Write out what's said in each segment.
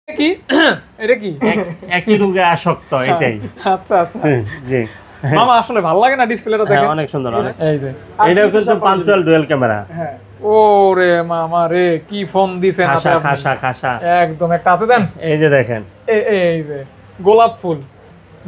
কি এটা কি একই রোগে আসক্ত এটাই। আচ্ছা আচ্ছা জি মামা আসলে ভালো লাগে না ডিসপ্লেটা দেখেন অনেক সুন্দর অনেক। এই যে এটাও কিন্তু পাঞ্চুয়াল ডুয়াল ক্যামেরা। হ্যাঁ ও রে মামা রে কি ফোন দিছেন খাসা আপনি খাসা খাসা একদম একটা আছে দেন এই যে দেখেন এই যে গোলাপ ফুল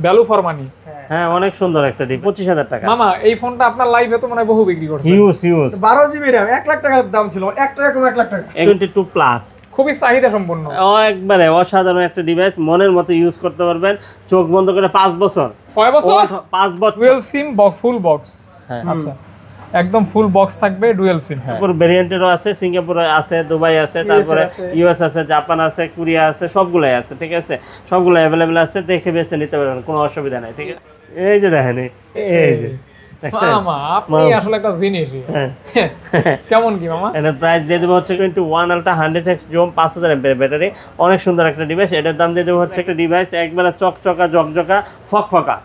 ভ্যালু ফর মানি হ্যাঁ অনেক সুন্দর একটা ডিপ 25,000 টাকা। মামা এই ফোনটা আপনার লাইভে তো মনে হয় বহু বিক্রি করছে huge huge 12 GB RAM 1 lakh টাকার দাম ছিল 1 টাকা কম 1 লাখ টাকা 22 প্লাস খুবই চাহিদা সম্পন্ন একবারে অসাধারণ একটা ডিভাইস, মনের মতো ইউজ করতে পারবেন চোখ বন্ধ করে 5 বছর। কয় বছর? 5 বছর ডুয়াল সিম ফুল বক্স হ্যাঁ আচ্ছা একদম ফুল বক্স থাকবে ডুয়াল সিম তারপর ভেরিয়েন্টেরও আছে, সিঙ্গাপুরে আছে, দুবাই আছে, তারপরে ইউএস আছে, জাপান আছে, কোরিয়া আছে, সবগুলাই আছে ঠিক আছে, সবগুলো অ্যাভেলেবেল আছে, দেখে বেছে নিতে পারবেন কোনো অসুবিধা নাই ঠিক আছে। এই যে দেখেন এই যে মামা আপনি আসলে একটা জিনিস হ্যাঁ। কেমন কি মামা এটার প্রাইস দিয়ে দেবো হচ্ছে 21 আলট্রা 100x জুম 5000 এমপিএর ব্যাটারি, অনেক সুন্দর একটা ডিভাইস। এটার দাম দিয়ে দেবো হচ্ছে একটা ডিভাইস একবারে চকচকা জকজকা ফকফকা।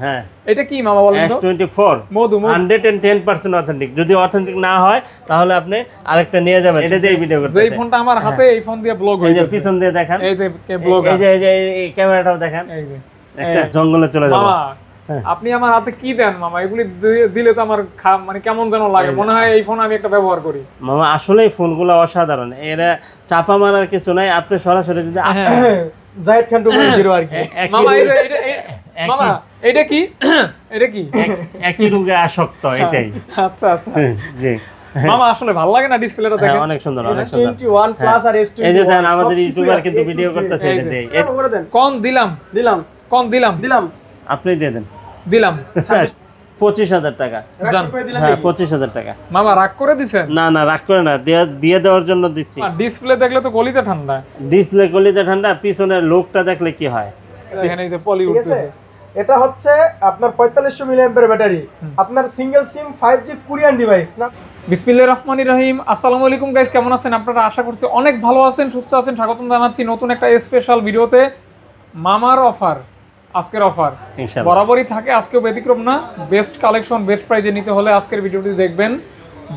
হ্যাঁ এটা কি মামা বলেন তো S24 মধু 110% অথেন্টিক। যদি অথেন্টিক না হয় তাহলে আপনি আরেকটা নিয়ে যাবেন। এটা দিয়ে ভিডিও করতে যেই ফোনটা আমার হাতে এই ফোন দিয়ে ব্লগ এই হয়ে যে গেছে পিছন দিয়ে দেখেন, এই যে ব্লগ এই যে এই ক্যামেরাটাও দেখেন, এই যে দেখছেন জঙ্গলে চলে যাবো। মামা আপনি আমার হাতে কি দেন মামা? এগুলি দিলে তো আমার মানে কেমন যেন লাগে, মনে হয় এই ফোন আমি একটা ব্যবহার করি। মামা আসলে এই ফোনগুলো অসাধারণ, এরা চাপা মারার কিছু নাই। আপনি সরাসরি যদি জায়েদ খান 2.0 আর কি মামা এই যে মামা এটা কি এটা কি একই রোগে আসক্ত এটাই। আচ্ছা আচ্ছা জি মামা আসলে ভালো লাগে না ডিসপ্লেটা দেখেন অনেক সুন্দর অনেক সুন্দর। S21 প্লাস আর S21 এই যে দেখেন আমাদের ইউটিউবার কিন্তু ভিডিও করতেছে এটা দিয়ে। করে দেন কোন দিলাম দিলাম কোন দিলাম দিলাম আপনি দিয়ে দেন দিলাম 25,000 টাকা। জান হ্যাঁ 25,000 টাকা। মামা রাগ করে দিছেন? না না রাগ করে না, দিয়ে দেওয়ার জন্য দিচ্ছি। ডিসপ্লে দেখলে তো কলিজা ঠান্ডা। ডিসপ্লে গলিতে ঠান্ডা, পিছনের লোকটা দেখলে কি হয়। এখানে এই যে পলি ঠিক আছে উঠতেছে। এটা হচ্ছে আপনার 4500 মিলিঅ্যাম্পিয়ার ব্যাটারি, আপনার সিঙ্গেল সিম 5G কোরিয়ান ডিভাইস না। বিসমিল্লাহির রহমানির রহিম। আসসালামু আলাইকুম গাইস, কেমন আছেন আপনারা? আশা করছি অনেক ভালো আছেন, সুস্থ আছেন। স্বাগতম জানাচ্ছি নতুন একটা স্পেশাল ভিডিওতে। মামার অফার, আজকের অফার ইনশাআল্লাহ বরাবরই থাকে, আজকেও ব্যতিক্রম না। বেস্ট কালেকশন বেস্ট প্রাইজে নিতে হলে আজকের ভিডিওটি দেখবেন,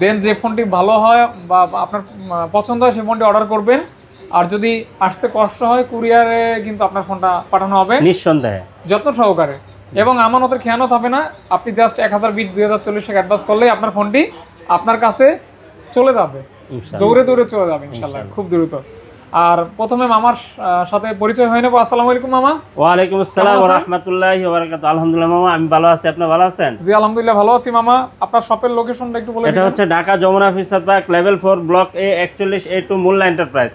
দেন যে ফোনটি ভালো হয় বা আপনার পছন্দ হয় সেই ফোনটি অর্ডার করবেন। আর যদি আসতে কষ্ট হয় কুরিয়ারে কিন্তু আপনার ফোনটা পাঠানো হবে নিঃসন্দেহে যত্ন সহকারে, এবং আমানতের খেয়ানত হবে না। আপনি জাস্ট 1000 বিট 2040 টাকা অ্যাডভান্স করলেই আপনার ফোনটি আপনার কাছে চলে যাবে, দৌড়ে দৌড়ে চলে যাবে ইনশাল্লাহ, খুব দ্রুত। আর প্রথমে মামার সাথে পরিচয় হয়ে নেবো। আসসালামু আলাইকুম মামা। ওয়ালাইকুম আসসালাম ওয়া রাহমাতুল্লাহি ওয়া বারাকাতুহু। আলহামদুলিল্লাহ মামা, আমি ভালো আছি, আপনি ভালো আছেন? জি আলহামদুলিল্লাহ ভালো আছি মামা। আপনার শপের লোকেশনটা একটু বলে এটা দিন। হচ্ছে Dhaka Jamuna future park level 4 block A 41A2 Molla enterprise.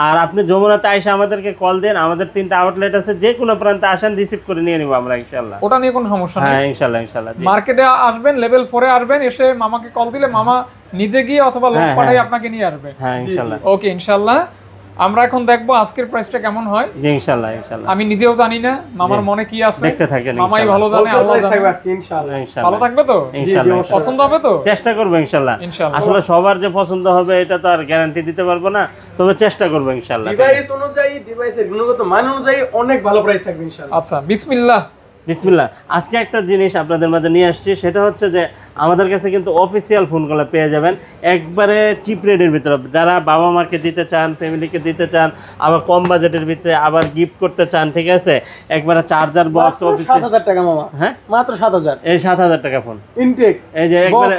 আর আপনি যমুনাতে আইসা আমাদেরকে কল দেন, আমাদের 3টা আউটলেট আছে, যে কোনো প্রান্তে আসেন, রিসিভ করে নিয়ে নিব আমরা ইনশাআল্লাহ। ওটা নিয়ে কোনো সমস্যা নেই। হ্যাঁ ইনশাআল্লাহ ইনশাআল্লাহ। মার্কেটে আসবেন, লেভেল 4 এ আসবেন, এসে মামাকে কল দিলে মামা নিজে গিয়ে অথবা লোক পাঠাই আপনাকে নিয়ে আসবে। হ্যাঁ ইনশাআল্লাহ। ওকে ইনশাআল্লাহ। আমরা এখন দেখবো আজকের প্রাইসটা কেমন হয়। জি ইনশাআল্লাহ ইনশাআল্লাহ। আমি নিজেও জানি না মামার মনে কি আছে, দেখতে থাকেন মামাই ভালো জানে, আল্লাহ জানে। থাকবে আজকে ইনশাআল্লাহ। ভালো থাকবে তো? ইনশাআল্লাহ পছন্দ হবে তো? চেষ্টা করব ইনশাআল্লাহ। ইনশাআল্লাহ। আসলে সবার যে পছন্দ হবে এটা তো আর গ্যারান্টি দিতে পারবো না, তবে চেষ্টা করব ইনশাআল্লাহ। ডিভাইস অনুযায়ী ডিভাইসের গুণগত মান অনুযায়ী অনেক ভালো প্রাইস থাকবে ইনশাআল্লাহ। আচ্ছা বিসমিল্লাহ। বিসমিল্লাহ। আজকে একটা জিনিস আপনাদের মাঝে নিয়ে আসছি, সেটা হচ্ছে যে আমাদের কাছে কিন্তু অফিসিয়াল ফোনগুলো পেয়ে যাবেন একবারে চিপ রেটের ভিতরে। যারা বাবা মাকে দিতে চান, ফ্যামিলিকে দিতে চান, আবার কম বাজেটের ভিতরে আবার গিফট করতে চান, ঠিক আছে, একবারে চার্জার বক্স 7000 টাকা মামা। হ্যাঁ মাত্র 7000। এই 7000 টাকা ফোন ইনটেক এই যে একবারে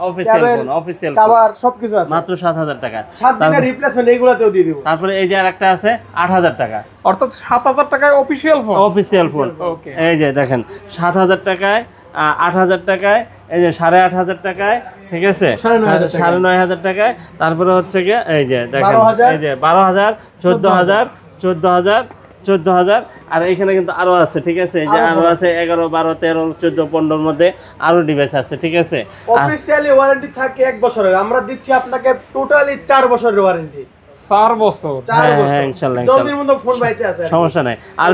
অফিসিয়াল ফোন, অফিসিয়াল কভার সবকিছু আছে মাত্র 7000 টাকা। 7 দিনের রিপ্লেসমেন্ট এইগুলাতেও দিয়ে দিব। তারপরে এই যে আরেকটা আছে 8000 টাকা, অর্থাৎ 7000 টাকায় official phone. Official phone. Okay এই যে দেখেন 7000 টাকায়, 8000 টাকায়, এই যে 8500 টাকায়, ঠিক আছে, 9500 টাকায়। তারপরে হচ্ছে গিয়ে এই যে দেখেন এই যে 12000, 14000, 14000, 14000। আর এখানে কিন্তু আরো আছে, ঠিক আছে, এই যে আরো আছে 11, 12, 13, 14, 15 মধ্যে আরো ডিভাইস আছে, ঠিক আছে। অফিশিয়ালি ওয়ারেন্টি থাকে 1 বছরের, আমরা দিচ্ছি আপনাকে টোটালি 4 বছরের ওয়ারেন্টি। 4 বছর? 4 বছর ইনশাআল্লাহ। 10 দিনের মধ্যে ফোন বাইচে আছে, সমস্যা নাই। আর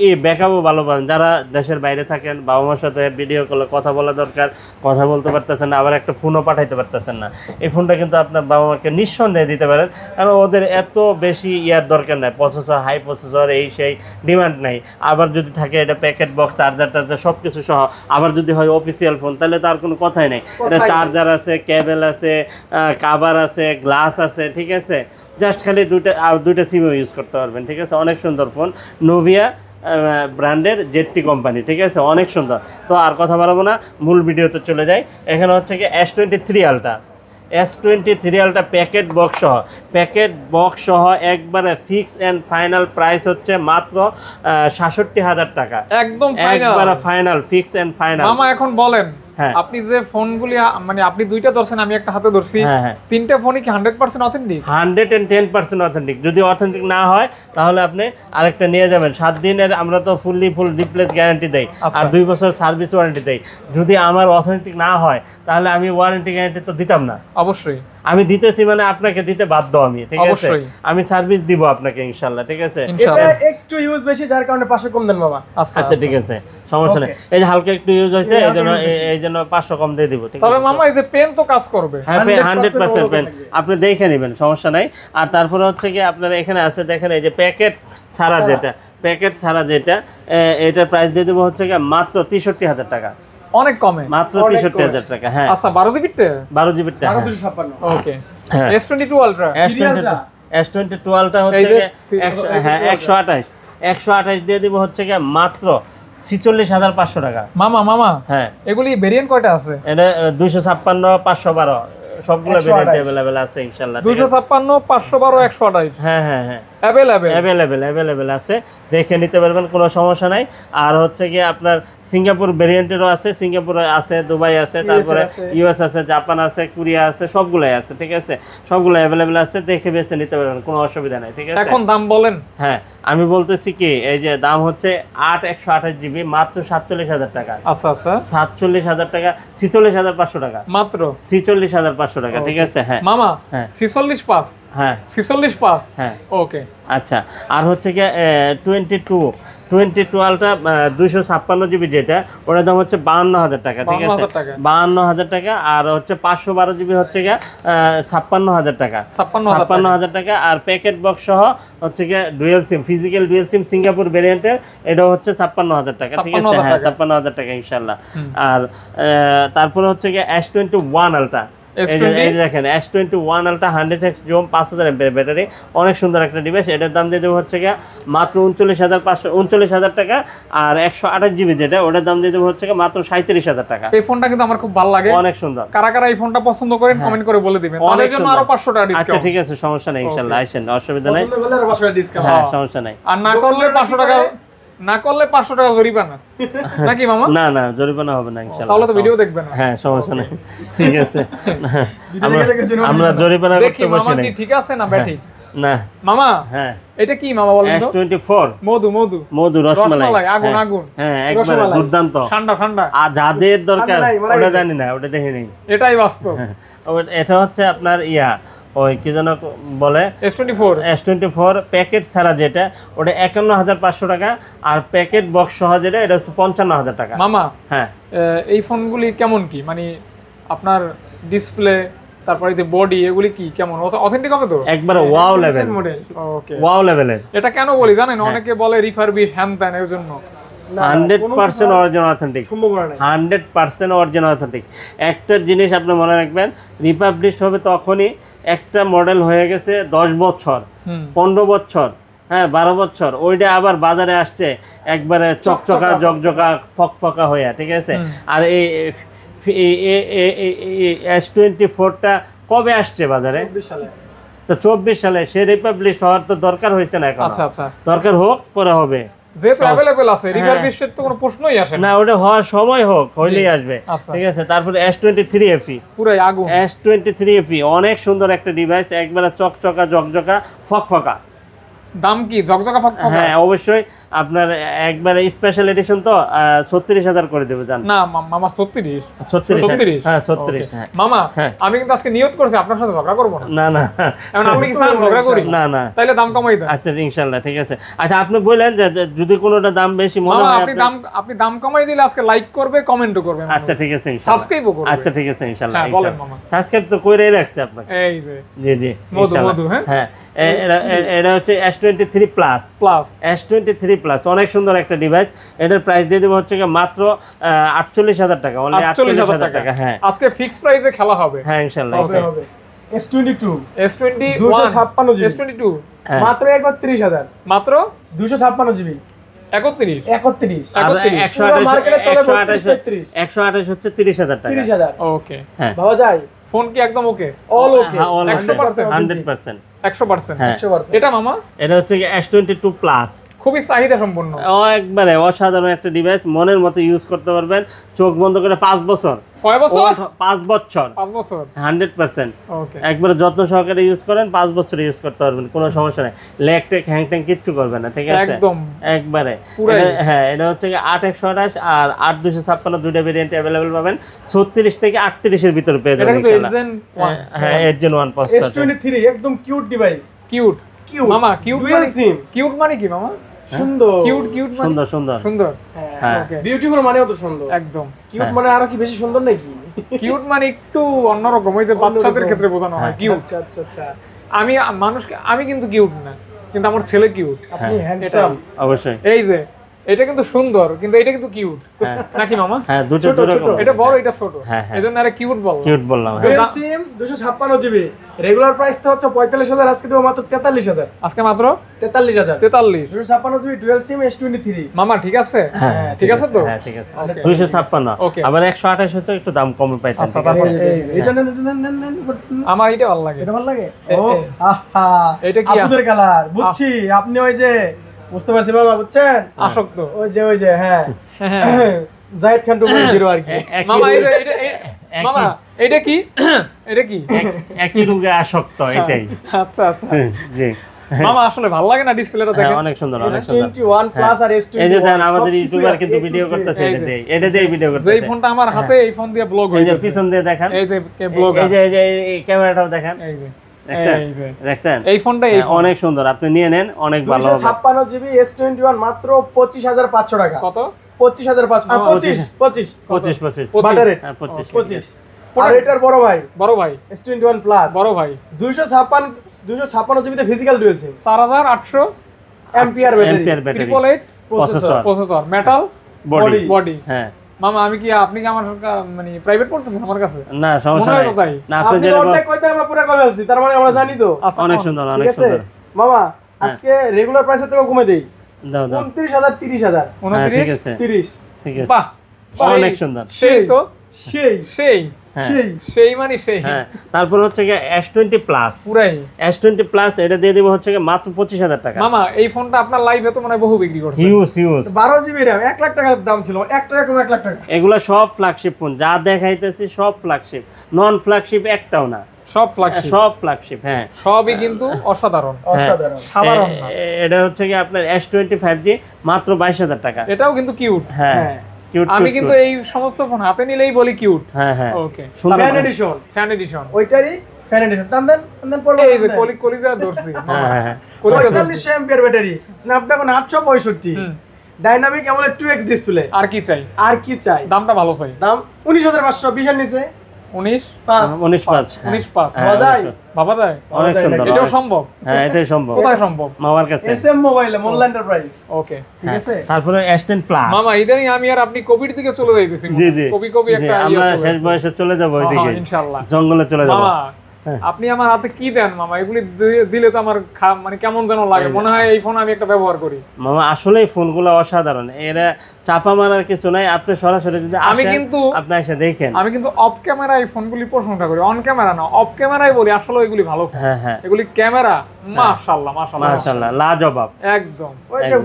এই ব্যাকআপও ভালো পাবেন। যারা দেশের বাইরে থাকেন, বাবা মার সাথে ভিডিও কলে কথা বলা দরকার, কথা বলতে পারতেছেন না, আবার একটা ফোনও পাঠাইতে পারতেছেন না, এই ফোনটা কিন্তু আপনার বাবা মাকে নিঃসন্দেহে দিতে পারেন। কারণ ওদের এত বেশি ইয়ার দরকার নাই, প্রসেসর হাই প্রসেসর এই সেই ডিমান্ড নাই। আবার যদি থাকে এটা প্যাকেট বক্স, চার্জার টার্জার সব কিছু সহ, আবার যদি হয় অফিসিয়াল ফোন, তাহলে তো আর কোনো কথাই নেই। এটা চার্জার আছে, কেবল আছে, কাভার আছে, গ্লাস আছে, ঠিক আছে, জাস্ট খালি দুইটা সিমও ইউজ করতে পারবেন, ঠিক আছে। অনেক সুন্দর ফোন, নোভিয়া ব্র্যান্ডের জেডটি কোম্পানি, ঠিক আছে, অনেক সুন্দর। তো আর কথা বলবো না, মূল ভিডিওতে চলে যাই। এখানে হচ্ছে কি S23 ultra, S23 ultra packet box সহ একবারে ফিক্স অ্যান্ড ফাইনাল প্রাইস হচ্ছে মাত্র ৬৭,০০০ টাকা, একদম একবারে ফাইনাল, ফিক্স অ্যান্ড ফাইনাল। মামা এখন বলেন, হ্যাঁ। আপনি যে ফোনগুলি মানে আপনি দুইটা ধরছেন, আমি একটা হাতে ধরছি, হ্যাঁ। তিনটা ফোনই কি 100% অথেন্টিক? 110% অথেন্টিক। যদি অথেন্টিক না হয় তাহলে আপনি আরেকটা নিয়ে যাবেন। 7 দিনের আমরা তো ফুল রিপ্লেস গ্যারান্টি দেই, আর 2 বছর সার্ভিস ওয়ারেন্টি দেই। যদি আমার অথেন্টিক না হয় তাহলে আমি ওয়ারেন্টি গ্যারান্টি তো দিতাম না। অবশ্যই আমি দিতেছি মানে আপনাকে দিতে বাধ্য আমি, ঠিক আছে। অবশ্যই। আমি সার্ভিস দিব আপনাকে ইনশাআল্লাহ, ঠিক আছে। এটা একটু ইউজ বেশি, যার কারণে 500 কম দেন বাবা। আচ্ছা ঠিক আছে, সমস্যা নেই। এই যে হালকা একটু ইউজ হয়েছে, এই জন্য 500 কম দিয়ে দিব, ঠিক আছে। তবে মামা এই যে পেন তো কাজ করবে, হ্যাঁ 100% পেন, আপনি দেখে নেবেন, সমস্যা নাই। আর তারপরে হচ্ছে কি আপনার এখানে আছে দেখেন, এই যে প্যাকেট ছাড়া যেটা, এটার প্রাইস দিয়ে দেবো হচ্ছে কি মাত্র 63,000 টাকা, অনেক কমে, মাত্র 63,000 টাকা। হ্যাঁ আচ্ছা 12 জিবি টা, 12 জিবি টা। 1256 ওকে। হ্যাঁ। S22 আলট্রা, S22 আলট্রা হচ্ছে কি 128 দিয়ে দিব হচ্ছে কি মাত্র 46,500 টাকা। মামা হ্যাঁ, এগুলি ভেরিয়েন্ট কয়টা আছে? এটা 256, 512 সবগুলো ভেরিয়েন্ট अवेलेबल আছে ইনশাআল্লাহ। 256, 512, 128 হ্যাঁ অ্যাভেলেবেল আছে, দেখে নিতে পারবেন, কোনো সমস্যা নাই। আর হচ্ছে কি আপনার সিঙ্গাপুর ভেরিয়েন্টেরও আছে, সিঙ্গাপুর আছে, দুবাই আছে, তারপরে ইউএস আছে, জাপান আছে, কোরিয়া আছে, সবগুলাই আছে, ঠিক আছে। সবগুলো অ্যাভেলেবেল আছে, দেখে বেছে নিতে পারবেন, কোনো অসুবিধা নাই, ঠিক আছে। এখন দাম বলেন। হ্যাঁ আমি বলতেছি কি, এই যে দাম হচ্ছে 128 জিবি মাত্র 47,000 টাকা। আচ্ছা 47,000 টাকা, 46,500 টাকা মাত্র, 46,500 টাকা, ঠিক আছে। হ্যাঁ মামা হ্যাঁ 46.5, হ্যাঁ 46.5, হ্যাঁ ওকে। আচ্ছা, আর হচ্ছে কি 22 আলট্রা 256 জিবি যেটা, ওটার দাম হচ্ছে 52,000 টাকা, ঠিক আছে। 52,000 টাকা। আর হচ্ছে 512 জিবি হচ্ছে গিয়ে 56,000 টাকা, 56,000 টাকা। আর প্যাকেট বক্স সহ হচ্ছে গিয়ে ফিজিক্যাল ডুয়েল সিম সিঙ্গাপুর ভেরিয়েন্টের, এটা হচ্ছে 56,000 টাকা, ঠিক আছে। হ্যাঁ 56,000 টাকা ইনশাল্লাহ। আর তারপরে হচ্ছে গিয়ে S21 আলট্রা, এই দেখেন S21 আলট্রা 100x জুম 5000 এমপিএর ব্যাটারি, অনেক সুন্দর একটা ডিভাইস। এটার দাম দিয়ে দেবো হচ্ছে গিয়ে মাত্র 39,000 টাকা। আর 128 জিবি যেটা, ওটার দাম দিয়ে দেবো হচ্ছে গিয়ে মাত্র 37,000 টাকা। এই ফোনটা কিন্তু আমার খুব ভালো লাগে, অনেক সুন্দর। কারা এই ফোনটা পছন্দ করেন কমেন্ট করে বলে দিবেন, তাদের জন্য আরো 500 টাকা ডিসকাউন্ট। আচ্ছা ঠিক আছে, সমস্যা নেই ইনশাআল্লাহ, আইসেন, অসুবিধা নাই। পছন্দ হলে আরো 500 টাকা ডিসকাউন্ট। হ্যাঁ সমস্যা নাই। আর না করলে 500 টাকা, না করলে 500 টাকা জরিমানা, নাকি মামা? না জরিমানা হবে না ইনশাআল্লাহ। তাহলে তো ভিডিও দেখবেন না। হ্যাঁ সমস্যা নেই, ঠিক আছে। আমরা জরিমানা করতে বসি না, ঠিক আছে না ব্যাটি না মামা। হ্যাঁ এটা কি মামা বলেন তো? S24 মধু রসমালাই, আগুন। হ্যাঁ একবারে দুর্দান্ত, ঠান্ডা। আর যাদের দরকার ওটা জানি না, ওটা দেখে নেই, এটাই বাস্তব। এটা হচ্ছে আপনার ওই কি যেন বলে, S24 প্যাকেট ছাড়া যেটা, ওটা 51,500 টাকা। আর প্যাকেট বক্স সহ যেটা, এটা হচ্ছে 55,000 টাকা। মামা হ্যাঁ এই ফোনগুলি কেমন কি, মানে আপনার ডিসপ্লে, তারপরে যে বডি, এগুলি কি কেমন, অথেন্টিক হবে তো? একবারে ওয়াও লেভেল, ওকে ওয়াও লেভেলের। এটা কেন বলি জানেন, অনেকে বলে রিফারবিশ হ্যান ত্যান, এর জন্য 100% অরিজিনাল অথেন্টিক, 100% অরিজিনাল অথেন্টিক। একটা জিনিস আপনি মনে রাখবেন, রিপাবলিশ হবে তখনই একটা মডেল হয়ে গেছে 10 বছর, 15 বছর, হ্যাঁ 12 বছর, ওইটা আবার বাজারে আসছে একবারে চকচকা জকজকা ফকফকা হয়ে, ঠিক আছে। আর এই S24টা কবে আসছে বাজারে? 24 সালে। তো 24 সালে সে রিপাবলিশ হওয়ার তো দরকার হয়েছে না এখন। আচ্ছা দরকার হোক, পরে হবে, যেহেতু अवेलेबल আছে, রিফারবিশের তো কোনো প্রশ্নই আসে না, ওটা হওয়ার সময় হোক, হইলেই আসবে, ঠিক আছে। তারপরে S23 FE, পুরাই আগুন। S23 FE অনেক সুন্দর একটা ডিভাইস, একবারে চকচকা জকজকা ফকফকা। দাম কি ঝকঝকা ফকফকা? হ্যাঁ অবশ্যই, আপনার একবারে স্পেশাল এডিশন তো 36,000 করে দেবে, জান না মামা 36। 36 হ্যাঁ 36 হ্যাঁ মামা হ্যাঁ। আমি কিন্তু আজকে নিয়ত করছি আপনার সাথে ঝগড়া করব না। না এখন আপনি কি চান ঝগড়া করি? না তাইলে দাম কমাই দেন। আচ্ছা ইনশাআল্লাহ, ঠিক আছে। আচ্ছা আপনি বলেন যে যদি কোনোটা দাম বেশি মনে হয়, আপনি দাম কমাই দিলে আজকে লাইক করবে, কমেন্টও করবে। আচ্ছা ঠিক আছে ইনশাআল্লাহ, সাবস্ক্রাইবও করবে। আচ্ছা ঠিক আছে ইনশাআল্লাহ। হ্যাঁ বলেন মামা। সাবস্ক্রাইব তো কইরাই রাখছি আপনাকে, এই যে জি মধু হ্যাঁ। এটা হচ্ছে S23 প্লাস, S23 প্লাস অনেক সুন্দর একটা ডিভাইস। এটার প্রাইস দিয়ে দেবো হচ্ছে মাত্র 48,000 টাকা, অনলি 48,000 টাকা। হ্যাঁ আজকে ফিক্স প্রাইসে খেলা হবে। হ্যাঁ ইনশাআল্লাহ। S22 S21 256 জিবি S22 হ্যাঁ। মাত্র 31000 মাত্র 256 জিবি 31 31 আর 31 পুরো মার্কেটে চলে 32 128 হচ্ছে 30,000 টাকা 30000 ওকে হ্যাঁ ভাবা যায় ফোন কি একদম ওকে অল ওকে হ্যাঁ, all 100% 100%। 100% হ্যাঁ। 100% এটা মামা এটা হচ্ছে কি S22 প্লাস, খুবই চাহিদা সম্পন্ন একবারে অসাধারণ একটা ডিভাইস, মনের মতো ইউজ করতে পারবেন, চোখ বন্ধ করে 5 বছর, কয় বছর 5 বছর 5 বছর 100%। ওকে একবারে যত্ন সহকারে ইউজ করেন, 5 বছর ইউজ করতে পারবেন, কোনো সমস্যা নেই, ল্যাগ টেক হ্যাং ট্যাং কিচ্ছু করবে না, ঠিক আছে একদম একবারে। পুরাই। হ্যাঁ, এটা হচ্ছে কি 8128 আর 8256 দুইটা ভেরিয়েন্ট अवेलेबल পাবেন, 36 থেকে 38 এর ভিতরে পেয়ে এটা যাবেন কিন্তু ইনশাআল্লাহ। Gen 1 হ্যাঁ, Gen 1 প্রসেসর। S23 একদম কিউট ডিভাইস কিউট কিউট মামা কিউট ডুয়াল মানে সিম কিউট মানে কি মামা সুন্দর কিউট কিউট মানে সুন্দর সুন্দর। সুন্দর হ্যাঁ। ওকে বিউটিফুল মানেও তো সুন্দর একদম কিউট মানে আরো কি বেশি সুন্দর নাকি কিউট মানে একটু অন্যরকম ওই যে বাচ্চাদের ক্ষেত্রে বোঝানো হয় কিউট আচ্ছা আচ্ছা আচ্ছা আমি মানুষকে আমি কিন্তু কিউট না কিন্তু আমার ছেলে কিউট আপনি হ্যান্ডসাম অবশ্যই। এই যে এটা কিন্তু সুন্দর কিন্তু এটা কিন্তু কিউট নাকি মামা হ্যাঁ, দুটো ছোট, দুটো ছোট। এটা বড় এটা ছোট হ্যাঁ, হ্যাঁ। এজন্য আরে কিউট বললাম কিউট বললাম। হ্যাঁ। Dual SIM 256 GB regular price তো হচ্ছে 45000 আজকে দেবো মাত্র 43000 আজকে মাত্র 43000 43 256 জিবি ডুয়াল সিম S23 মামা ঠিক আছে হ্যাঁ, ঠিক আছে তো হ্যাঁ, ঠিক আছে। Okay. 256 Okay. আবার 128 হতো একটু দাম কমে পাইতেন, আচ্ছা, ঠিক আছে? তারপর- এটা নেন আমার এটা ভালো লাগে এটা ভালো লাগে এ, ও এ। আহা এটা কি? আপনাদের কালার বুঝছি আপনি ওই যে বুঝতে পারছি বাবা বুঝছেন আসক্ত ওই যে হ্যাঁ হ্যাঁ। জায়েদ খান 2.0 আর কি একই মামা এই যে রোগে- এটা মামা এটা কি এটা কি একই রোগে আসক্ত, এটাই। আচ্ছা আচ্ছা জি। মামা আসলে ভালো লাগে না ডিসপ্লেটা হ্যাঁ, দেখেন অনেক সুন্দর, অনেক সুন্দর। S21 প্লাস আর S21 এই যে দেখেন আমাদের সবকিছুই ইউটিউবার আছে, কিন্তু A to ভিডিও Z। করতেছে, এই এটা যে। দিয়ে, এটা দিয়ে ভিডিও যেই করতেছে। ফোনটা আমার হাতে এই ফোন দিয়ে ব্লগ এই হয়ে যে যাচ্ছে পিছন দিয়ে দেখেন, এই যে ব্লগ এই যে এই ক্যামেরাটাও দেখেন, এই যে দেখছেন এই যে দেখছেন এই ফোনটা এই হ্যাঁ, ফোন অনেক সুন্দর, আপনি নিয়ে নেন, অনেক ভালো হবে। 256 জিবি S21 মাত্র 25500 টাকা কত 25500 25 25 25 বাটার রেট হ্যাঁ, 25 25 আর এটার বড় ভাই বড় ভাই S21 প্লাস বড় ভাই 256 জিবিতে ফিজিক্যাল ডুয়াল সিম 4800 ampere battery ampere battery 888 processor processor metal body body হ্যাঁ। মামা আপনি কি আমার মানে প্রাইভেট পড়তেছেন আমার কাছে না সমস্যা মনে হয় নাই তো তাই। না, আপনি আপনি যেটা অর্ধেক কইতে আমরা পুরো কমে আছি তার মানে আমরা জানি তো আচ্ছা, অনেক সুন্দর, ঠিক অনেক আছে সুন্দর। মামা আজকে রেগুলার প্রাইসের থেকে কমে দেই দাও দাও 29000 30000 হ্যাঁ, ঠিক 29 আছে 30 ঠিক আছে, বাহ অনেক সুন্দর। সেই তো সেই সেই হ্যাঁ। সেই সেই মানে সেই হ্যাঁ, তারপর হচ্ছে কি S20 প্লাস, পুরাই S20 প্লাস এটা দিয়ে দিব হচ্ছে কি মাত্র 25000 টাকা। মামা এই ফোনটা আপনার লাইভে তো মনে হয় বহু বিক্রি করছে huge huge, 12 GB RAM 1 lakh টাকার দাম ছিল 1 টাকা কম 1 লাখ টাকা এগুলা সব ফ্ল্যাগশিপ ফোন, যা দেখাইতেছি সব ফ্ল্যাগশিপ, নন ফ্ল্যাগশিপ একটাও না, সব ফ্ল্যাগশিপ সব ফ্ল্যাগশিপ। হ্যাঁ, সবই কিন্তু অসাধারণ অসাধারণ সাধারণ না এটা হচ্ছে কি আপনার S20 5G মাত্র 22000 টাকা। এটাও কিন্তু কিউট হ্যাঁ, হ্যাঁ। কিউট আমি কিন্তু এই সমস্ত ফোন হাতে নিলেই বলি কিউট হ্যাঁ হ্যাঁ ওকে সুন্দর fan phone. Edition fan edition ওইটারই ফ্যান এডিশন টান দেন পড়বে এই যে কলিজা ধরছি হ্যাঁ হ্যাঁ হ্যাঁ। কলিজা ধরছি 4500 এম্পিয়ার ব্যাটারি স্ন্যাপড্রাগন 865 হুম। ডাইনামিক অ্যামোলেড 2x ডিসপ্লে আর কি চাই আর কি চাই দামটা ভালো চাই দাম 19500 20 এর নিচে 19 5 19.5 হ্যাঁ। 19.5 হ্যাঁ, পাওয়া যায়? ভাবা যায় অনেক যায় সুন্দর, নাকি? এটাও অনেক- সম্ভব হ্যাঁ, এটাই সম্ভব কোথায় সম্ভব মামার কাছে। এসএম মোবাইলে মোল্লা এন্টারপ্রাইজ ওকে ঠিক হ্যাঁ, আছে তারপরে S10 প্লাস। মামা ইদানিং আমি আর আপনি কোভিড দিকে চলে যাইতেছি জি জি কবি জি, একটা আমরা ইয়ে চলে শেষ যাচ্ছে। বয়সে চলে যাবো হ্যাঁ, ওইদিকে, ইনশাআল্লাহ জঙ্গলে চলে যাবো। মামা হ্যাঁ। আপনি আমার হাতে কি দেন মামা এগুলি দিলে তো আমার মানে কেমন যেন লাগে মনে হয় এই ফোন আমি একটা ব্যবহার করি মামা আসলেই ফোনগুলো অসাধারণ, এরা চাপা মারার কিছু নাই, আপনি সরাসরি যদি আমি আসেন, কিন্তু- আপনি এসে দেখেন। আমি কিন্তু অফ ক্যামেরায় ফোনগুলি প্রশংসা করি অন ক্যামেরা না অফ ক্যামেরায় বলি আসলে এগুলি ভালো ফোন হ্যাঁ হ্যাঁ এগুলি ক্যামেরা মাশাআল্লাহ মাশাআল্লাহ মাশাআল্লাহ লাজবাব। একদম ওই যে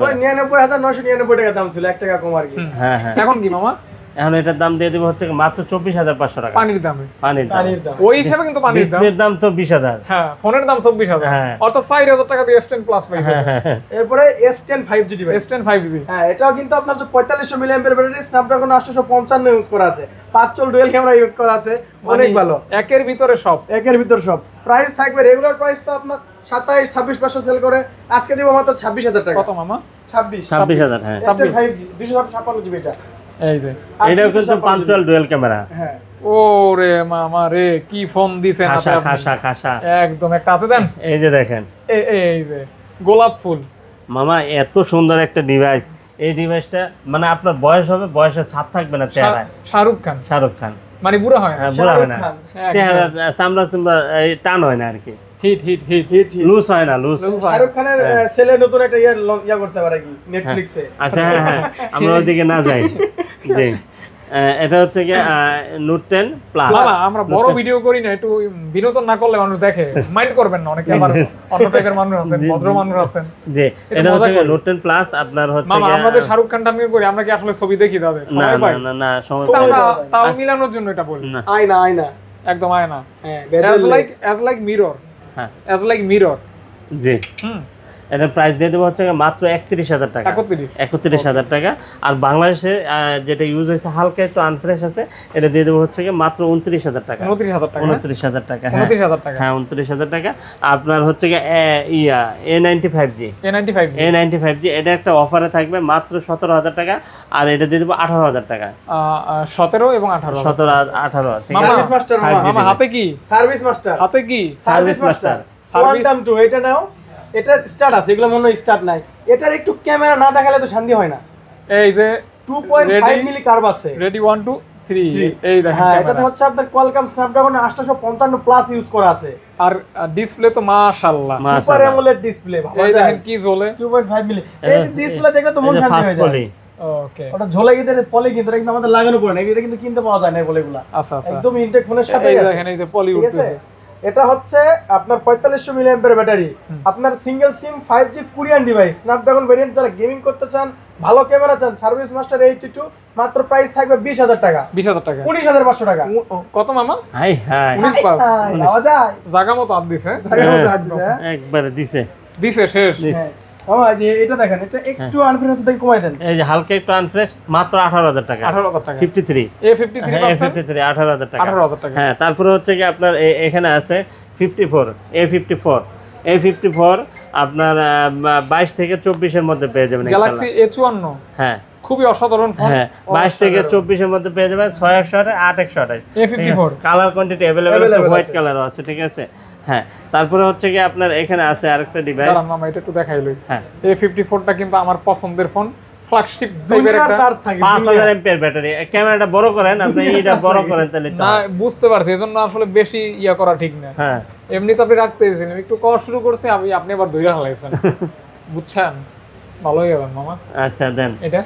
99999 টাকা দাম ছিল 1 টাকা কম আর কি হ্যাঁ হ্যাঁ, এখন কি মামা এখন এটার দাম দিয়ে দিব হচ্ছে মাত্র 24500 টাকা পানির দামে পানির দাম। পানির দাম ওই হিসাবে কিন্তু পানির দাম ডিসপ্লের দাম তো 20000। হ্যাঁ ফোনের দাম 24000 হ্যাঁ। অর্থাৎ 4000 টাকা দিয়ে S10 প্লাস পাই হ্যাঁ হ্যাঁ হ্যাঁ। এরপরে S10 5G device S10 5G হ্যাঁ এটাও কিন্তু আপনার 4500 milli ampere battery Snapdragon 855 use করা আছে 5 চল ডুয়াল ক্যামেরা ইউজ করা আছে অনেক ভালো একের ভিতরে সব একের ভিতর সব প্রাইস থাকবে রেগুলার প্রাইস তো আপনার 27-26 সেল করে আজকে দিব মাত্র 26000 টাকা কত মামা 26 26000 হ্যাঁ। S10 5G 256 জিবি এটা এই যে আর এটাও কিন্তু 256 পাঞ্চুয়াল ডুয়াল ক্যামেরা, হ্যাঁ ওরে মামা রে কি ফোন দিছেন খাসা হাতে আপনি। খাসা খাসা। একদম একটা হাতে দেন এই যে দেখেন এই যে গোলাপ ফুল মামা, এত সুন্দর একটা ডিভাইস, এই ডিভাইসটা মানে আপনার বয়স হবে, বয়সের ছাপ থাকবে না চেহারায়। শাহরুখ খান শাহরুখ খান মানে বুড়া হয় না। হ্যাঁ, বুড়া হয় না, শাহরুখ খান। চেহারা চামড়া চামড়া এই টান হয় না আর কি, heat heat heat heat heat. Loose হয় না, লুজ। শাহরুখ খানের ছেলে নতুন একটা ইয়া করছে আবার কি নেটফ্লিক্সে। আচ্ছা, হ্যাঁ হ্যাঁ, আমরা ওদিকে না যাই। জি, এটা হচ্ছে কি নোট 10 প্লাস। মামা আমরা বড় ভিডিও করি না, একটু বিনোদন না করলে মানুষ দেখে, মাইন্ড করবেন না, অনেকে আবার অন্য টাইপের মানুষ আছেন, ভদ্র মানুষ আছেন। জি, এটা হচ্ছে নোট 10 প্লাস আপনার হচ্ছে মামা আমরা যে শাহরুখ খান টামিয়ে করি, আমরা কি আসলে ছবি দেখি তাদের? না সময় পাই? না না সময় তো পাই আমরা না। তাও মিলানোর জন্য এটা বলি। না, আয়না আয়না। একদম আয়না, হ্যাঁ, as like mirror, হ্যাঁ, as like mirror। জি, হুম, এটার প্রাইস দিয়ে দেবো হচ্ছে মাত্র 31,000 টাকা। 31 31,000 টাকা। আর বাংলাদেশে যেটা ইউজ হয়েছে হালকা একটু আনফ্রেশ আছে, এটা দিয়ে দেবো হচ্ছে মাত্র 29,000 টাকা। 29,000 টাকা। 29,000 টাকা, হ্যাঁ 29,000 টাকা। হ্যাঁ 29,000 টাকা। আপনার হচ্ছে ইয়া A95G, A95 A95G এটা একটা অফারে থাকবে মাত্র 17,000 টাকা, আর এটা দিয়ে দেবো 18,000 টাকা। 17 এবং 18। 17 18, ঠিক মামা, আছে। সার্ভিস মাস্টার মামা। মামা হাতে কি? Service master. হাতে কি? Service master. Service- কোয়ান্টাম 2 এটা নাও। এটা স্টার্ট আছে, এগুলো মনে হয় স্টার্ট নাই। এটার একটু ক্যামেরা না দেখালে তো শান্তি হয় না। এই যে 2.5 মিলি কার্ভ আছে। রেডি 1 2 3, এই দেখেন হ্যাঁ, ক্যামেরা। এটাতে হচ্ছে আপনার কোয়ালকম স্ন্যাপড্রাগন 855 প্লাস ইউজ করা আছে। আর ডিসপ্লে তো মাশাআল্লাহ, মাশাআল্লাহ। সুপার অ্যামোলেড ডিসপ্লে ভাবা এই যায়। দেখেন কি জ্বলে। 2.5 মিলি। এই ডিসপ্লে দেখলে তো মন শান্তি ফার্স্ট হয়ে যায়। পলি। ওকে, ওটা ঝোলে গিয়ে পলি কিন্তু এটা কিন্তু আমাদের লাগানো পড়ে না, এটা কিন্তু কিনতে পাওয়া যায় না এই পলিগুলা। আচ্ছা আচ্ছা, একদম ইনটেক ফোনের সাথে এই আছে। দেখেন এই যে পলি ঠিক আছে? উঠতেছে। এটা হচ্ছে আপনার 4500 মিলিঅ্যাম্পিয়ার ব্যাটারি, আপনার সিঙ্গেল সিম 5G Korean device, Snapdragon variant, যারা গেমিং করতে চান, ভালো ক্যামেরা চান, সার্ভিস মাস্টার 82, মাত্র প্রাইস থাকবে 20,000 টাকা। 20,000 টাকা। 19,500 টাকা। কত মামা? High high, 19 pass. পাওয়া যায়। জায়গা মতো আদ দিছে। একদম। একবারে দিছে। দিছে শেষ। হ্যাঁ। মামা যে এটা দেখেন, এটা একটু আনফিনিশ থেকে কমাই দেন। এই যে হালকা একটু আনফ্রেশ, মাত্র 18,000 টাকা। 18,000 টাকা। 53, A53 হ্যাঁ পাচ্ছেন 53, 18,000 টাকা। 18,000 টাকা। হ্যাঁ, তারপরে হচ্ছে কি আপনার এখানে আছে 54, A54 আপনার 22 থেকে 24 এর মধ্যে পেয়ে যাবেন গ্যালাক্সি ইনশাআল্লাহ। A54 হ্যাঁ খুবই অসাধারণ ফোন। হ্যাঁ, 22 থেকে 24 এর মধ্যে পেয়ে যাবেন 6128, 8128। A54 কালার কোয়ান্টিটি अवेलेबल আছে, Available হোয়াইট আছে। কালারও আছে, ঠিক আছে। হ্যাঁ, তারপরে হচ্ছে কি আপনার এখানে আছে আরেকটা ডিভাইস। দাঁড়ান মামা, এটা একটু দেখাই লই। হ্যাঁ, A54টা কিন্তু আমার পছন্দের ফোন, ফ্ল্যাগশিপ টাইপের দুনিয়ার একটা। চার্জ থাকে। 5000 এমপিআর ব্যাটারি। ক্যামেরাটা বড় করেন আপনি, এইটা বড় করেন তাহলে তো না বুঝতে পারছি, এজন্য আসলে বেশি ইয়া করা ঠিক না। হ্যাঁ, এমনি তো আপনি রাখতেছেন, একটু করা শুরু করছে, আপনি আবার ধইরা হালাইছেন। বুঝছেন? ভালোই গেলেন মামা। আচ্ছা দেন। এটা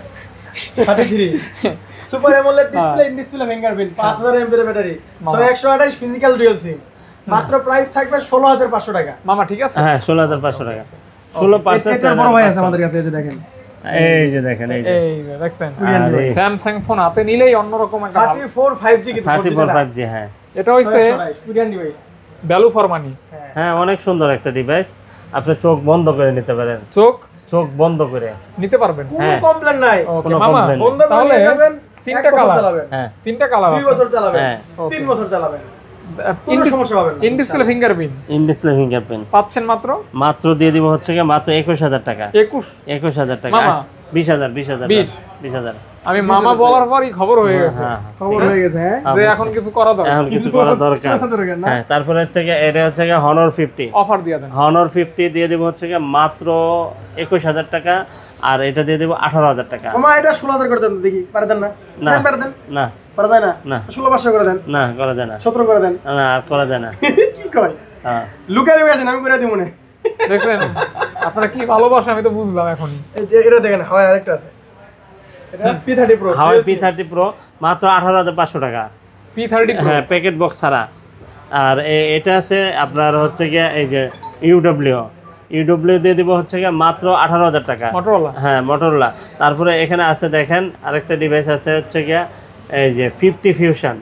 33 super AMOLED display, in display fingerprint, 5000 mAh battery, 6128 physical dual SIM, মাত্র প্রাইস থাকবে 16,500 টাকা। মামা ঠিক আছে? হ্যাঁ 16,500 টাকা। 16% এটার বড় ভাই আছে আমাদের কাছে, এই যে দেখেন এই যে দেখেন, এই যে এই যে দেখছেন, আরে, স্যামসাং ফোন হাতে নিলেই অন্যরকম একটা ভালো। 34 5G কিন্তু 34 5G। হ্যাঁ এটা হইছে 6128 Korean device. Value for money. হ্যাঁ, অনেক সুন্দর একটা ডিভাইস। আপনি চোখ বন্ধ করে নিতে পারেন, চোখ বন্ধ করে। নিতে পারবেন। কোনো হ্যাঁ। কমপ্লেন নাই। ওকে কোনো মামা, complaint নেই। বন্ধ করে তাহলে নিয়ে যাবেন, তিনটা 1 বছর কালার। চালাবেন, হ্যাঁ, তিনটা কালার 2 আছে। বছর চালাবেন, হ্যাঁ। 3 বছর চালাবেন, কোনো সমস্যা হবে না। In display fingerprint in display fingerprint পাচ্ছেন মাত্র দিয়ে দিব হচ্ছে কি মাত্র 21,000 টাকা। 21,000 টাকা। মামা। 20,000 20 20,000। আমি মামা বলার পরই খবর হয়ে গেছে হ্যাঁ, খবর হয়ে গেছে। হ্যাঁ, যে এখন কিছু করা দরকার, এখন কিছু করা দরকার। দরকার না। হ্যাঁ, তারপরে হচ্ছে কি এটা হচ্ছে কি Honor 50। অফার দিয়ে দেন। Honor 50 দিয়ে দেব হচ্ছে কি মাত্র 21,000 টাকা, আর এটা দিয়ে দেব 18,000 টাকা। মামা এটা 16,000 করে দেন তো দেখি, পারে দেন না? না। দেন, পারে দেন, না পারা যায় না? না। 16,500 করে দেন, না, করা যায় না। 17 করে দেন। না, আর করা যায় না। কি কয়? হ্যাঁ, লুকাই লুকাই আছেন, আমি করে দিই মনে। দেখছেন আপনারা কি ভালোবাসা, আমি তো বুঝলাম এখন। এই যে এটা দেখেন, হাওয়াই আরেকটা আছে, এটা P30 Pro হাওয়াই P30 Pro মাত্র 18,500 টাকা। P30 Pro হ্যাঁ, প্যাকেট বক্স ছাড়া। আর এটা আছে আপনার হচ্ছে গিয়ে এই যে ইউডব্লিউ দিয়ে দিব হচ্ছে গিয়ে মাত্র 18,000 টাকা। Motorola। হ্যাঁ, মোটরোলা। তারপরে এখানে আছে দেখেন আরেকটা ডিভাইস আছে হচ্ছে গিয়ে এই যে 50 fusion,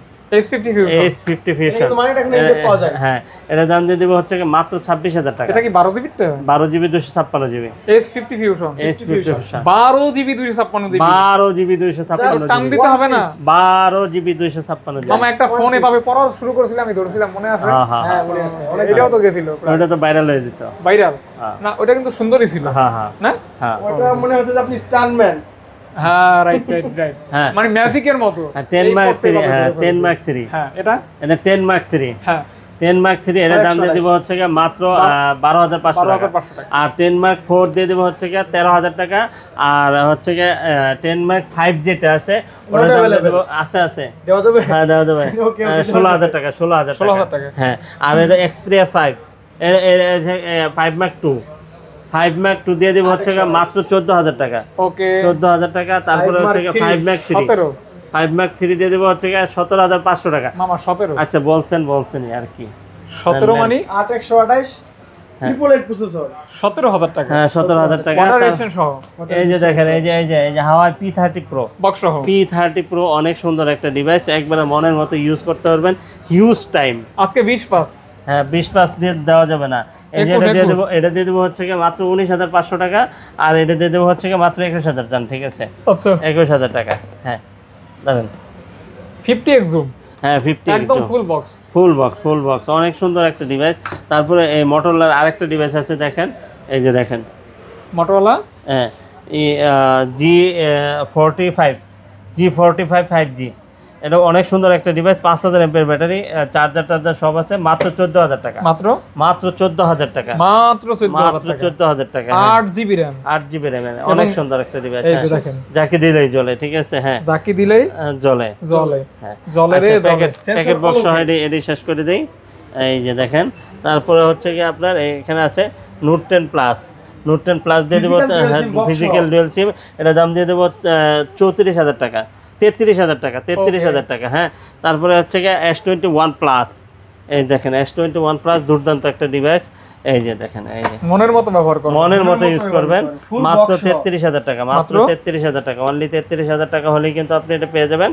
S50 Fusion। S50 fusion. কিন্তু মানিটা এখানে ইনটেক পাওয়া যায়। হ্যাঁ, এটা দাম দিয়ে দিব হচ্ছে গিয়ে মাত্র 26,000 টাকা। এটা কি 12 GB? 12GB 256GB। S50 Fusion S50 fusion 12GB 256GB। 12GB 256GB। টান দিতে হবে না 12GB 256GB। মামা, একটা ফোন এভাবে পড়া শুরু করেছিলাম, আমি ধরেছিলাম, মনে আছে? হ্যাঁ হ্যাঁ হ্যাঁ, মনে আছে। অনেক এটাও তো গেছিল ওটা তো ভাইরাল হয়ে যেত। ভাইরাল হ্যাঁ। না, ওটা কিন্তু সুন্দরই ছিল হ্যাঁ হ্যাঁ না? হ্যাঁ ওটা মনে হচ্ছে যে আপনি স্টানম্যান। হ্যাঁ, রাইট। হ্যাঁ। মানে ম্যাজিকের মতো। 10 এই Mark পড়ছে 3। বাবা, হ্যাঁ, ধরে 10 ফেলেছে। Mark 3। হ্যাঁ, এটা এটা 10 Mark 3। হ্যাঁ 10 মার্ক 3 এর দাম দিয়ে দিব হচ্ছে গিয়ে মাত্র 12,500 টাকা। 12,500 টাকা। আর 10 মার্ক 4 দিয়ে দিব হচ্ছে গিয়ে 13,000 টাকা। আর হচ্ছে গিয়ে 10 মার্ক 5 যেটা আছে ওটা দাম দিয়ে দিব আছে দেওয়া যাবে? হ্যাঁ দেওয়া যাবে। Okay, okay, 16,000 টাকা 16,000 টাকা। হ্যাঁ। আর এটা এক্সপ্রিয়া 5 5 মার্ক 2 5 মার্ক 2 দিয়ে দিব হচ্ছে গিয়ে মাত্র 14,000 টাকা। ওকে 14,000 টাকা। তারপরে হচ্ছে গিয়ে 5 মার্ক 3 17 5 মার্ক 3 দিয়ে দিব হচ্ছে গিয়ে 17,500 টাকা। মামা 17 আচ্ছা বলছেন আর কি 17 মানে 8128 888 প্রসেসর 17,000 টাকা। হ্যাঁ 17,000 টাকা। ওয়াটার রেজিস্ট্যান্ট সহ এই যে দেখেন এই যে হাওয়াই P30 Pro বক্স সহ। P30 Pro অনেক সুন্দর একটা ডিভাইস, একবারে মনের মতো ইউজ করতে পারবেন, হিউজ টাইম। আজকে 20 পাস। হ্যাঁ 20 পাস দিয়ে দেওয়া যাবে না। এই যে এটা দিয়ে দেবো হচ্ছে গিয়ে মাত্র 19,500 টাকা। আর এটা দিয়ে দেবো হচ্ছে গিয়ে মাত্র 21,000 জান, ঠিক আছে? আচ্ছা 21,000 টাকা। হ্যাঁ ধরেন 50x জুম হ্যাঁ 50 একদম ফুল বক্স। ফুল বক্স অনেক সুন্দর একটা ডিভাইস। তারপরে এই মোটরোলার আরেকটা ডিভাইস আছে দেখেন, এই যে দেখেন মোটরোলা হ্যাঁ G45 5G। এটা অনেক সুন্দর একটা ডিভাইস, 5,000 এমপিএর ব্যাটারি, চার্জার সব আছে, মাত্র 14,000 টাকা। মাত্র 14,000 টাকা। মাত্র 14,000 14,000 টাকা। 8GB RAM 8GB RAM অনেক সুন্দর একটা ডিভাইস। এই যে দেখেন যাকে দিলেই জ্বলে, ঠিক আছে? হ্যাঁ যাকে দিলেই জ্বলে। হ্যাঁ জ্বলে রে জ্বলে। প্যাকেট বক্স সহ এটি শেষ করে দেই। এই যে দেখেন, তারপরে হচ্ছে কি আপনার এখানে আছে নোট 10 প্লাস দিয়ে দেবো, ফিজিক্যাল ডুয়াল সিম। এটা দাম দিয়ে দেবো 34,000 টাকা 33,000 টাকা। হ্যাঁ তারপরে হচ্ছে গিয়ে S21 প্লাস, এই দেখেন S21 প্লাস দুর্দান্ত একটা ডিভাইস। এই যে দেখেন, এই যে মনের মতো ব্যবহার করুন, মনের মতো ইউজ করবেন। মাত্র 33,000 টাকা, মাত্র 33,000 টাকা, অনলি 33,000 টাকা হলেই কিন্তু আপনি এটা পেয়ে যাবেন।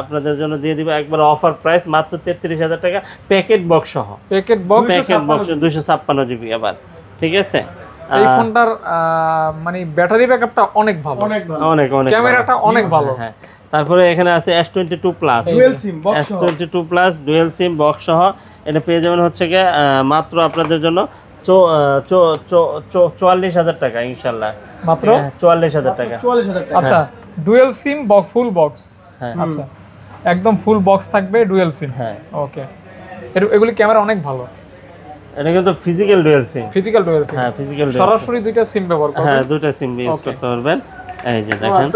আপনাদের জন্য দিয়ে দিব একবার অফার প্রাইস, মাত্র 33,000 টাকা, প্যাকেট বক্স সহ। প্যাকেট বক্স 256 জিবি আবার, ঠিক আছে? এই ফোনটার মানে ব্যাটারি ব্যাকআপটা অনেক ভালো, অনেক ক্যামেরাটা অনেক ভালো। হ্যাঁ তারপরে এখানে আছে S22 plus S22 plus dual SIM box সহ। এটা পেয়ে যাবেন হচ্ছে গিয়ে মাত্র আপনাদের জন্য 44,000 টাকা ইনশাল্লাহ, মাত্র 44,000 টাকা। আচ্ছা dual SIM box, full box. হ্যাঁ আচ্ছা একদম ফুল বক্স থাকবে, ডুয়াল সিম। হ্যাঁ ওকে এগুলি ক্যামেরা অনেক ভালো। এটা কিন্তু ফিজিক্যাল ডুয়াল সিম, ফিজিক্যাল ডুয়াল সিম। হ্যাঁ ফিজিক্যাল সরাসরি দুইটা সিম ব্যবহার করবেন। হ্যাঁ দুটো সিম ইউজ করতে পারবেন। এই যে দেখেন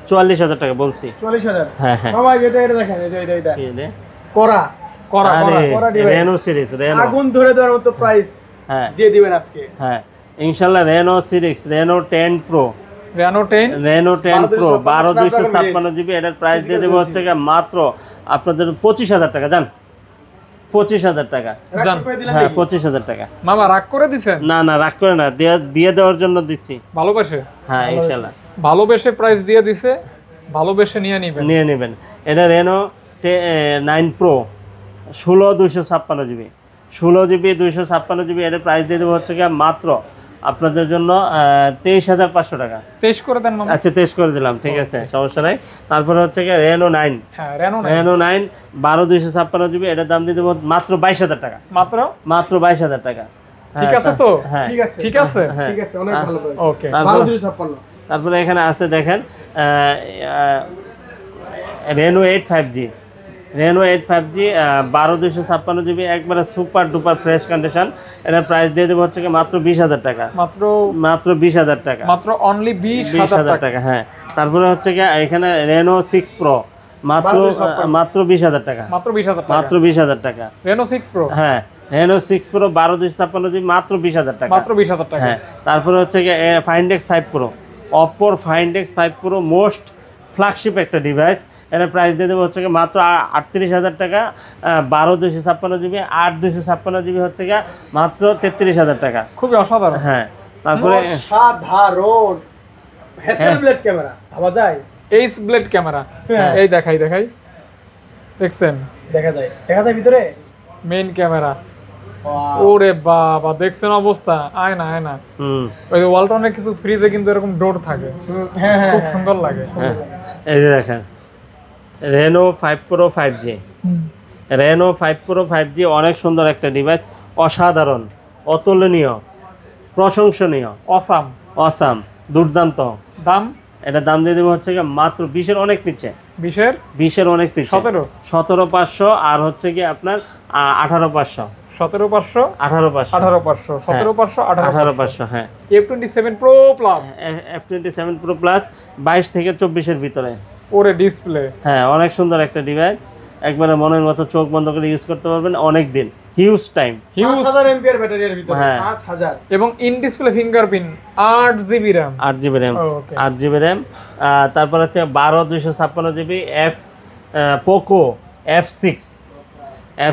44,000 টাকা বলছি। 44,000 হ্যাঁ হ্যাঁ বাবা এটা দেখেন, এটা কি রে? করা রেনো সিরিজ, রেনো আগুন ধরে দেওয়ার মতো প্রাইস হ্যাঁ দিয়ে দিবেন আজকে। হ্যাঁ ইনশাআল্লাহ Reno series, Reno 10 pro, Reno 10 pro 12256 GB. এটার প্রাইস দিয়ে দেবো হচ্ছে গিয়ে মাত্র আপনাদের 25,000 টাকা। জান 25,000 টাকা। জান হ্যাঁ 25,000 টাকা। মামা রাগ করে দিছেন? না রাগ করে না, দিয়ে দেওয়ার জন্য দিচ্ছি, ভালোবেসে। হ্যাঁ ইনশাআল্লাহ ভালোবেসে প্রাইস দিয়ে দিছে, ভালোবেসে নিয়ে নেবেন। এটা রেনো 9 প্রো 16 জিবি 256 জিবি। এটার প্রাইস দিয়ে দেবো হচ্ছে গিয়ে মাত্র আপনাদের জন্য 23,500 টাকা। 23 করে দেন মামা। আচ্ছা 23 করে দিলাম, ঠিক আছে, সমস্যা নাই। তারপরে হচ্ছে গিয়ে রেনো 9, হ্যাঁ রেনো 9 12 জিবি। এটার দাম দিয়ে দেবো মাত্র 22,000 টাকা, মাত্র 22,000 টাকা। ঠিক আছে তো? হ্যাঁ ঠিক আছে অনেক ভালো প্রাইস। ওকে 12256। তারপরে এখানে আছে দেখেন রেনো 8 5G 12256 জিবি, একবারে সুপার ডুপার ফ্রেশ কন্ডিশন। এটার প্রাইস দিয়ে দেবো হচ্ছে মাত্র 20,000 টাকা, মাত্র 20,000 টাকা, মাত্র অনলি 20,000 টাকা। হ্যাঁ তারপরে হচ্ছে গিয়ে এখানে রেনো 6 প্রো মাত্র 20,000 টাকা, মাত্র 20,000 টাকা। রেনো 6 প্রো, হ্যাঁ রেনো 6 প্রো 12256 জিবি, মাত্র 20,000 টাকা, মাত্র 20,000 টাকা। হ্যাঁ তারপরে হচ্ছে গিয়ে Find X5 Pro, Oppo Find X5 Pro most flagship একটা ডিভাইস। এটার প্রাইস দিয়ে দেবো হচ্ছে গিয়ে মাত্র 38,000 টাকা, 12256 জিবি, 8256 জিবি হচ্ছে গিয়ে মাত্র 33,000 টাকা। খুবই অসাধারণ। হ্যাঁ তারপরে সাধারণ হ্যাসেলব্লেড ক্যামেরা ভাবা যায়, এইচ ব্লেড ক্যামেরা। এই দেখাই দেখছেন, দেখা যায় ভিতরে মেইন ক্যামেরা। ওরে বাবা দেখছেন অবস্থা, আয় না ওই যে ওয়ালটনের কিছু ফ্রিজে কিন্তু এরকম ডোর থাকে, খুব সুন্দর লাগে। এই যে দেখেন Reno 5 pro 5G, Reno 5 pro 5G অনেক সুন্দর একটা ডিভাইস, অসাধারণ, অতুলনীয়, প্রশংসনীয়, অসাম, দুর্দান্ত। দাম? এটা দাম দিয়ে দেবো হচ্ছে গিয়ে মাত্র 20-এর অনেক নিচে, 20-এর অনেক নিচে, 17,500। আর হচ্ছে গিয়ে আপনার 18500 17500 18500 18500 17500 18500 হ্যাঁ F27 Pro Plus F27 Pro Plus 22 থেকে 24 এর ভিতরে ওরে ডিসপ্লে হ্যাঁ অনেক সুন্দর একটা ডিভাইস একবারে মনের মতো চোখ বন্ধ করে ইউজ করতে পারবেন অনেক দিন হিউজ টাইম 5000 এমপিআর ব্যাটারির ভিতরে হ্যাঁ। 5000 এবং in display fingerprint 8GB RAM 8GB RAM okay 8GB RAM তারপর হচ্ছে 12256GB পোকো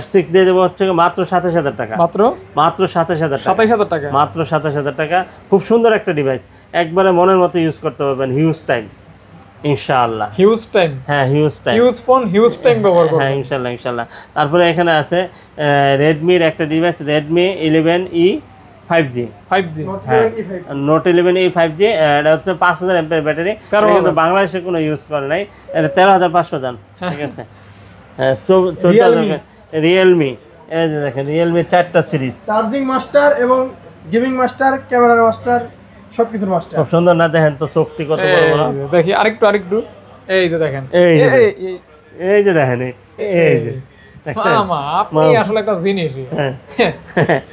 F6 দিয়ে দেবো হচ্ছে মাত্র 27000 টাকা মাত্র মাত্র 27000 টাকা 27000 টাকা মাত্র 27000 টাকা খুব সুন্দর একটা ডিভাইস একবারে মনের মতো ইউজ করতে পারবেন হিউজ টাইম ইনশাআল্লাহ হিউজ টাইম হ্যাঁ huge time huge phone huge time ব্যবহার করবে হ্যাঁ ইনশাআল্লাহ তারপরে এখানে আছে রেডমির একটা device Redmi 11E 5G 5G হ্যাঁ নোট 11E 5G এটা হচ্ছে 5000 এমপিআর ব্যাটারি কিন্তু বাংলাদেশে কোনো ইউজ করে নাই এটা 13500 দাম ঠিক আছে হ্যাঁ 14000 রিয়েলমি এই যে দেখেন রিয়েলমি 4টা সিরিজ চার্জিং মাস্টার এবং গেমিং মাস্টার ক্যামেরার মাস্টার সবকিছুর মাস্টার খুব সুন্দর না দেখেন তো চোখটি কত বড় বড় দেখি আরেকটু এই যে দেখেন এই যে এই এই এই যে দেখেন এই যে দেখছেন? মামা আপনি আসলে একটা জিনিস হ্যাঁ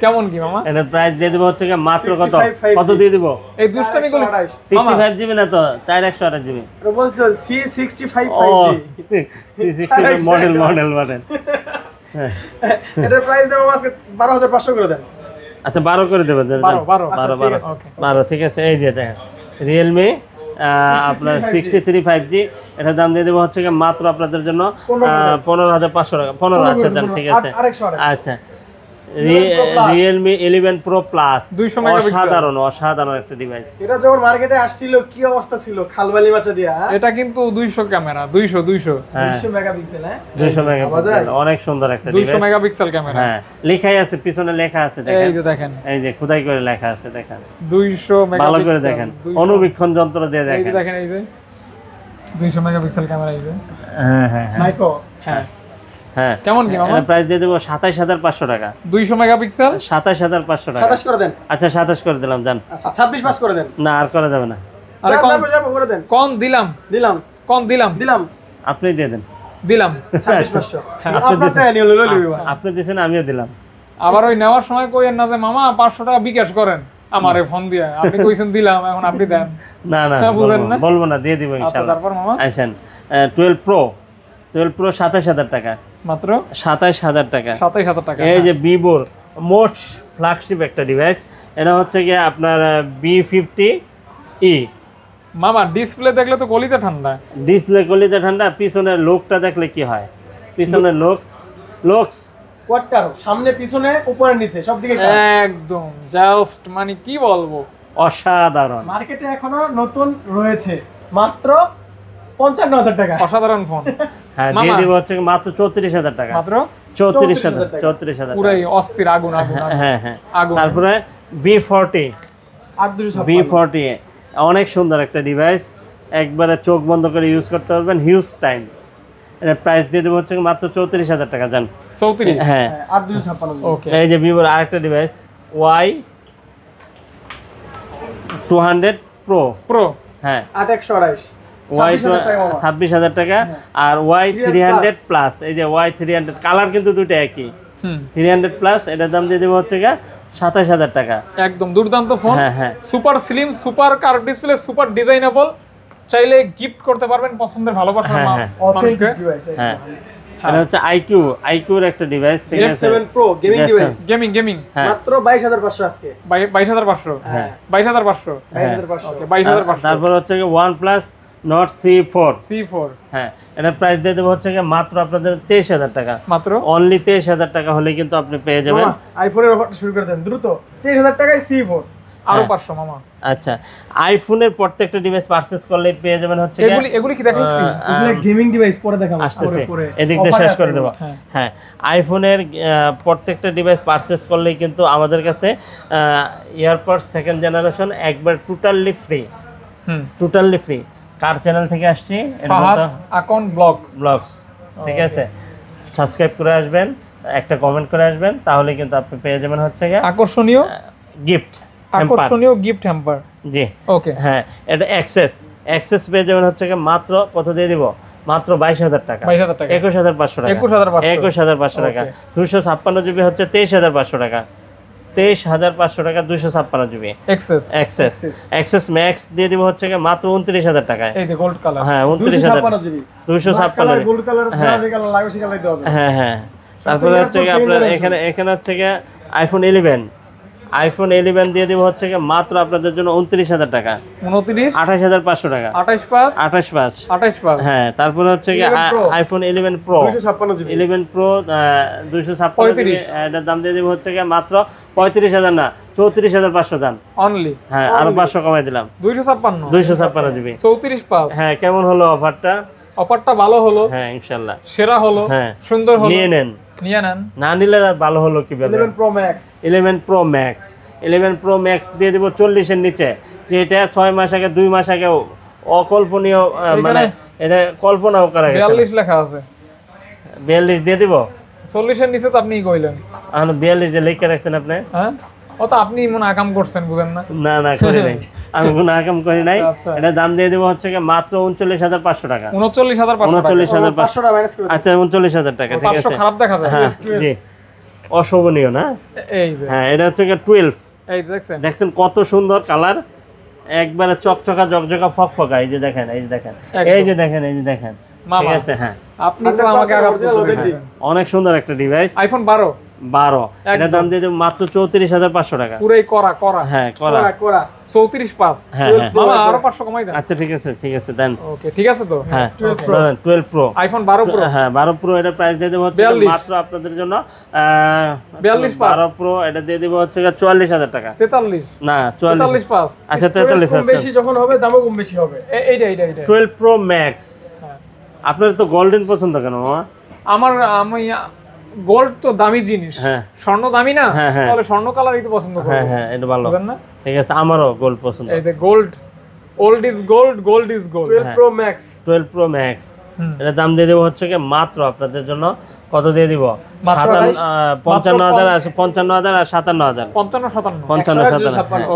কেমন কি মামা এর প্রাইস দিয়ে দেব হচ্ছে কি মাত্র কত 65 কত দিয়ে দিব এই দুষ্টামি গুলো 65 জিবি না তো 4128 জিবি বলছো C65 ও 5G C60 মডেল হ্যাঁ এটার প্রাইস দেবো আজকে 12500 করে দেন আচ্ছা 12 করে দেবেন 12 ঠিক আছে এই যে দেখেন রিয়েলমি আপনার 63 5G এটা দাম দিয়ে দেবো হচ্ছে কি মাত্র আপনাদের জন্য 15500 টাকা 15 আচ্ছা দাম ঠিক আছে আচ্ছা রিয়েলমি 11 Pro Plus 200 মেগাপিক্সেল অসাধারণ একটা ডিভাইস এটা যখন মার্কেটে আসছিল কি অবস্থা ছিল খালবালি মাচা দিয়া এটা কিন্তু 200 ক্যামেরা 200 200 মেগাপিক্সেল হ্যাঁ 200 মেগাপিক্সেল অনেক সুন্দর একটা ডিভাইস 200 মেগাপিক্সেল ক্যামেরা হ্যাঁ লেখাই আছে পিছনে লেখা আছে দেখেন এই যে দেখেন এই যে খোদাই করে লেখা আছে দেখেন 200 মেগাপিক্সেল ভালো করে দেখেন অনুবীক্ষণ যন্ত্র দিয়ে এই যে দেখেন দেখেন এই যে 200 মেগাপিক্সেল ক্যামেরা এই যে হ্যাঁ মাইকো হ্যাঁ হ্যাঁ কেমন কি মামা এর প্রাইস দিয়ে দেব 27500 টাকা 200 মেগাপিক্সেল 27500 টাকা 27 করে দেন আচ্ছা 27 করে দিলাম জান আচ্ছা 26 পাস করে দেন না আর করা যাবে না আরে যাব করে দেন কোন দিলাম দিলাম আপনি দিয়ে দেন দিলাম 26500 আপনার তাই নিয়ে লইলো আপনি দিবেন আমিও দিলাম আবার ওই নেওয়ার সময় কইেন না যে মামা 500 টাকা বিকাশ করেন আমারে ফোন দিয়ে আপনি কইছেন দিলাম এখন আপনি দেন না বুঝেন না? বলবো না দিয়ে দিব আচ্ছা ইনশাআল্লাহ তারপর মামা আইছেন 12 Pro 27000 টাকা মাত্র 27000 টাকা 27000 টাকা এই যে ভিভোর মোস্ট ফ্ল্যাগশিপ একটা ডিভাইস এটা হচ্ছে কি আপনার B50E মামা ডিসপ্লে দেখলে তো কলিজা ঠান্ডা ডিসপ্লে কলিতে ঠান্ডা পিছনের লোকটা দেখলে কি হয় পিছনের লুকস কোয়াডকার সামনে পিছনে উপরে নিচে সব দিকে একদম জাস্ট মানে কি বলবো অসাধারণ মার্কেটে এখনো নতুন রয়েছে মাত্র 55000 টাকা অসাধারণ ফোন হ্যাঁ দিয়ে দিব হচ্ছে কি মাত্র 34000 টাকা মাত্র 34000 পুরাই অস্থির আগুন হ্যাঁ আগুন তারপরে B40 8256 B40 অনেক সুন্দর একটা ডিভাইস একবারে চোখ বন্ধ করে ইউজ করতে পারবেন হিউজ টাইম এর প্রাইস দিয়ে দেবো হচ্ছে মাত্র 34000 টাকা জান 34 হ্যাঁ 8256 ওকে এই যে ভিভোর আরেকটা ডিভাইস Y200 Pro হ্যাঁ 8128 26,000 টাকা আর Y300 প্লাস এই যে Y300 কালার কিন্তু দুটো একই 300 প্লাস এটার দাম দিয়ে দেবো হচ্ছে 27000 টাকা একদম দুর্দান্ত ফোন হ্যাঁ super slim super curve display super designable চাইলে গিফট করতে পারবেন পছন্দের ভালোবাসার অথেন্টিক ডিভাইস হ্যাঁ এটা হচ্ছে আইকিউর একটা ডিভাইস ঠিক আছে S7 Pro gaming device gaming মাত্র 22500 আজকে 22500 হ্যাঁ 22500 22500 ওকে 22500 তারপর হচ্ছে OnePlus Nord C4 হ্যাঁ এটার প্রাইস দিয়ে দেবো হচ্ছে মাত্র আপনাদের 23000 টাকা মাত্র অনলি 23000 টাকা হলে কিন্তু আপনি পেয়ে যাবেন আইফোনের অফারটা শুরু করে দেন দ্রুত 23000 টাকায় C4 আরো 500 মামা আচ্ছা আইফোনের প্রত্যেকটা ডিভাইস পারচেজ করলে পেয়ে যাবেন হচ্ছে এগুলি কি দেখাইছি এগুলা গেমিং ডিভাইস পরে দেখাবো আসতেছে এদিক দিয়ে শেষ করে দেবো হ্যাঁ আইফোনের প্রত্যেকটা ডিভাইস পারচেজ করলেই কিন্তু আমাদের কাছে এয়ারপড সেকেন্ড জেনারেশন একবার টোটালি ফ্রি কার চ্যানেল থেকে আসছি ফাহাদ আকন ব্লগস ঠিক আছে সাবস্ক্রাইব করে আসবেন একটা কমেন্ট করে আসবেন তাহলে কিন্তু আপনি পেয়ে যাবেন হচ্ছে আকর্ষণীয় গিফট হ্যাম্পার জি ওকে হ্যাঁ এটা অ্যাক্সেস পেয়ে যাবেন হচ্ছে মাত্র কত দিয়ে দিব মাত্র 22,000 টাকা, 22,000 টাকা, 21,500 টাকা, 21,500 টাকা। 256 জিবি হচ্ছে 23,500 টাকা, 23,500 টাকা 256 জিবি এক্সেস ম্যাক্স দিয়ে দিব হচ্ছে মাত্র 29,000 টাকায়। এই যে গোল্ড কালার, হ্যাঁ 29,000, 256 গোল্ড কালার যে কালার লাগে সেই কালার দেওয়া যাবে। হ্যাঁ তারপরে হচ্ছে আপনার এখানে হচ্ছে আইফোন 11 দিয়ে দিব হচ্ছে মাত্র আপনাদের জন্য 29,000 টাকা, 28,500 টাকা, 28,500। হ্যাঁ তারপরে হচ্ছে আইফোন 11 প্রো 11 প্রো 256 এটার দাম দিয়ে দিব হচ্ছে মাত্র 35,000 না 34,500 দাম অনলি। হ্যাঁ আরো 500 কমাই দিলাম, 256 জিবি 34,500। হ্যাঁ কেমন হলো অফারটা? অফারটা ভালো হলো, হ্যাঁ ইনশাআল্লাহ সেরা হলো, হ্যাঁ সুন্দর হলো, নিয়ে নেন। না নিলে ভালো হলো কিভাবে? 11 প্রো ম্যাক্স 11 প্রো ম্যাক্স দিয়ে দিব 40 এর নিচে, যে এটা 6 মাস আগে 2 মাস আগে অকল্পনীয়, মানে এটা কল্পনাও করা গেছে। 42 লেখা আছে, 42 দিয়ে দিব। 40 এর নিচে তো আপনি কইলেন, এখন 42 যে লিখে রাখছেন আপনি। হ্যাঁ ও তো আপনি মনে আকাম করছেন, বুঝেন না? না করি নাই, আমি কোনো আকাম করি নাই। আচ্ছা। এটা দাম দিয়ে দিব হচ্ছে মাত্র 39,500 টাকা, 39,500 টাকা। আচ্ছা 39,000 টাকা, ঠিক আছে। খারাপ দেখা যায়। হ্যাঁ জি, অশোভনীয় না? এই যে হ্যাঁ এটা হচ্ছে 12, এই যে দেখছেন, দেখছেন কত সুন্দর কালার, একবারে চকচকা জকজকা ফকফকা। এই যে দেখেন, এই যে দেখেন, এই যে দেখেন, এই যে দেখেন, ঠিক আছে। হ্যাঁ আপনি তো আমাকে আঘাত করতেছেন। অনেক সুন্দর একটা ডিভাইস, আইফোন 12 এটা দাম দিয়ে দেব মাত্র 34,500 টাকা। পুরাই করা হ্যাঁ করা 34,500। হ্যাঁ মামা আরো 500 কমাই দেন। আচ্ছা ঠিক আছে দেন। ওকে ঠিক আছে তো। হ্যাঁ 12 প্রো, আইফোন 12 প্রো, হ্যাঁ 12 প্রো এটা প্রাইস দিয়ে দেব হচ্ছে মাত্র আপনাদের জন্য 42,500 প্রো এটা দিয়ে দেব হচ্ছে 44,000 টাকা। 43 না 44,500। আচ্ছা 43,500 বেশি যখন হবে দামও কম বেশি হবে। এইটা 12 প্রো ম্যাক্স। হ্যাঁ আপনার তো গোল্ডেন পছন্দ কেন মামা? আমি গোল্ড তো দামি জিনিস, হ্যাঁ স্বর্ণ দামি না, হ্যাঁ, হ্যাঁ। তাহলে স্বর্ণ কালারই তো পছন্দ করি। হ্যাঁ এটা ভালো, বুঝেন না? ঠিক আছে, আমারও গোল্ড পছন্দ। এই যে gold, old is gold, gold is gold. 12 pro max 12 pro max এটা দাম দিয়ে দেবো হচ্ছে মাত্র আপনাদের জন্য কত দিয়ে দিব? 55,000 আর 57,000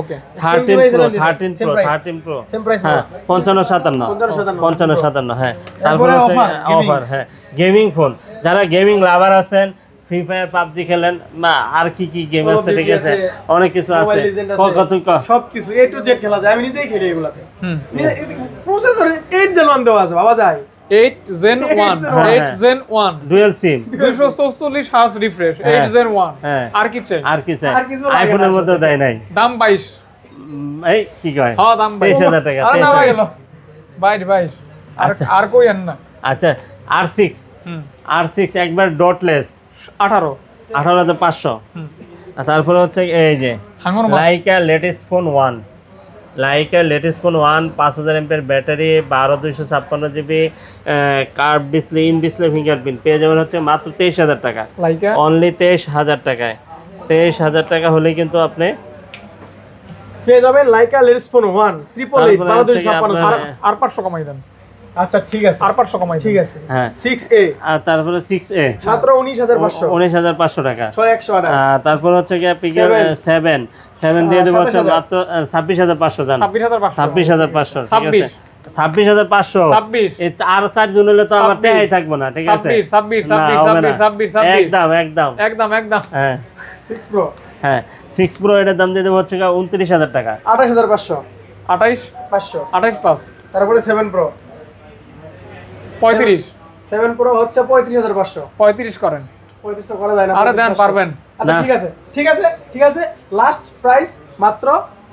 ওকে 13 প্রো সেম প্রাইস। হ্যাঁ 55,000 হ্যাঁ। তারপরে হচ্ছে অফার, হ্যাঁ গেমিং ফোন, যারা গেমিং লাভার আছেন, ফ্রি ফায়ার পাবজি খেলেন, আর কি গেম আছে, ঠিক আছে, অনেক কিছু আছে, সবকিছু A to Z খেলা যায়। আমি নিজেই খেলি এগুলাতে। প্রসেসর 8 Gen 1 দেওয়া আছে বাবা যায়। 8 Gen 1 8 Gen 1 dual SIM 244 hertz refresh 8 Gen 1। হ্যাঁ আর কি চাই? আর কিছু লাগে আইফোনের না। মধ্যে দেয় নাই। দাম 22। এই কি কয়? হ্যাঁ দাম 23,000 টাকা। আরে না 22 আর কই আন না। আচ্ছা R6 একবার ডটলেস 18,500। তারপরে হচ্ছে এই যে লাইকা লেটেস্ট ফোন 1, 5000 এমপিএর battery, 12/256 GB, curve display, in display fingerprint পেয়ে যাবেন হচ্ছে মাত্র 23,000 টাকা, অনলি 23,000 টাকায়। 23,000 টাকা হলে কিন্তু আপনি পেয়ে যাবেন লাইকা লেটেস্ট ফোন 1 888 1256 আর 500 কমাই দেন। আচ্ছা ঠিক আছে, আর 500 কমাই ঠিক আছে। হ্যাঁ 6A আর তারপরে 6A মাত্র 19,500 টাকা। 6128 তারপর হচ্ছে কি পিকে 7 দিয়ে দেব হচ্ছে মাত্র 26,500 দাম। 26,500 ঠিক আছে। 26,500 আর 4 জন হলে তো আমার টাকাই থাকবো না, ঠিক আছে। 26 একদম হ্যাঁ 6 Pro হ্যাঁ 6 Pro এটার দাম দিয়ে দেব হচ্ছে 29,000 টাকা। 28,500 28,500 তারপরে 7 Pro 35 7 Pro হচ্ছে 35,500 35 করেন। 35 তো করা যায় না। আরে দেন পারবেন। আচ্ছা ঠিক আছে লাস্ট প্রাইস মাত্র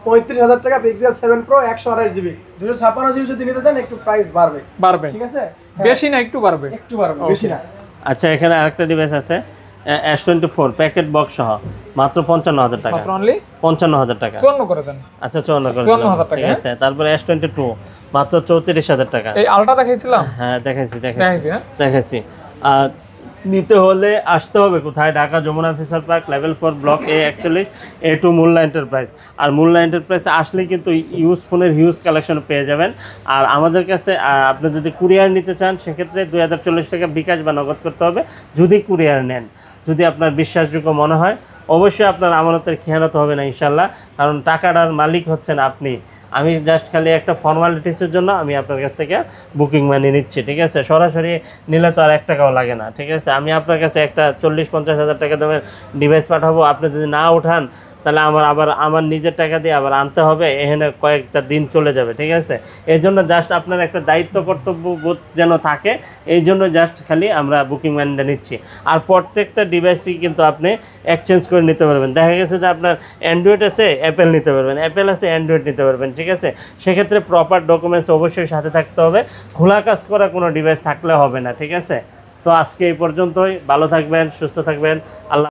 35,000 টাকা। পিক্সেল 7 Pro 128 জিবি 256 জিবি যদি নিতে চান একটু প্রাইস বাড়বে, ঠিক আছে। বেশি না, একটু বাড়বে, বেশি না। আচ্ছা এখানে আরেকটা ডিভাইস আছে S24 প্যাকেট বক্স সহ মাত্র 55,000 টাকা, মাত্র অনলি 55,000 টাকা। 54 করে দেন। আচ্ছা 54 করে 54,000 টাকা, ঠিক আছে। তারপরে S22 মাত্র 34,000 টাকা। এই আলটা দেখাইছিলাম। হ্যাঁ দেখাইছি হ্যাঁ দেখাইছি। আর নিতে হলে আসতে হবে কোথায়? Dhaka Jamuna future park level 4 block A41 A2 Molla enterprise. আর মোল্লা এন্টারপ্রাইজে আসলে কিন্তু ইউজ ফোনের হিউজ কালেকশন পেয়ে যাবেন। আর আমাদের কাছে আপনি যদি কুরিয়ার নিতে চান সেক্ষেত্রে 2040 টাকা বিকাশ বা নগদ করতে হবে যদি কুরিয়ার নেন। যদি আপনার বিশ্বাসযোগ্য মনে হয়, অবশ্যই আপনার আমানতের খেয়ানত হবে না ইনশাল্লাহ, কারণ টাকাটার মালিক হচ্ছেন আপনি। আমি জাস্ট খালি একটা ফর্মালিটিসের জন্য আমি আপনার কাছ থেকে বুকিং মানি নিচ্ছি, ঠিক আছে? সরাসরি নিলে তো আর 1 টাকাও লাগে না, ঠিক আছে? আমি আপনার কাছে একটা 40-50 হাজার টাকা দামের ডিভাইস পাঠাবো, আপনি যদি না উঠান তাহলে আমার নিজের টাকা দিয়ে আবার আনতে হবে, এখানে কয়েকটা দিন চলে যাবে, ঠিক আছে? এই জন্য জাস্ট আপনার একটা দায়িত্ব কর্তব্য বোধ যেন থাকে, এই জন্য জাস্ট খালি আমরা বুকিং মানিটা নিচ্ছি। আর প্রত্যেকটা ডিভাইসই কিন্তু আপনি এক্সচেঞ্জ করে নিতে পারবেন। দেখা গেছে যে আপনার অ্যান্ড্রয়েড আছে, অ্যাপেল নিতে পারবেন, অ্যাপেল আছে, অ্যান্ড্রয়েড নিতে পারবেন, ঠিক আছে? সেক্ষেত্রে প্রপার ডকুমেন্টস অবশ্যই সাথে থাকতে হবে, খোলা কাজ করা কোনো ডিভাইস থাকলে হবে না, ঠিক আছে? তো আজকে এই পর্যন্তই, ভালো থাকবেন, সুস্থ থাকবেন, আল্লাহ।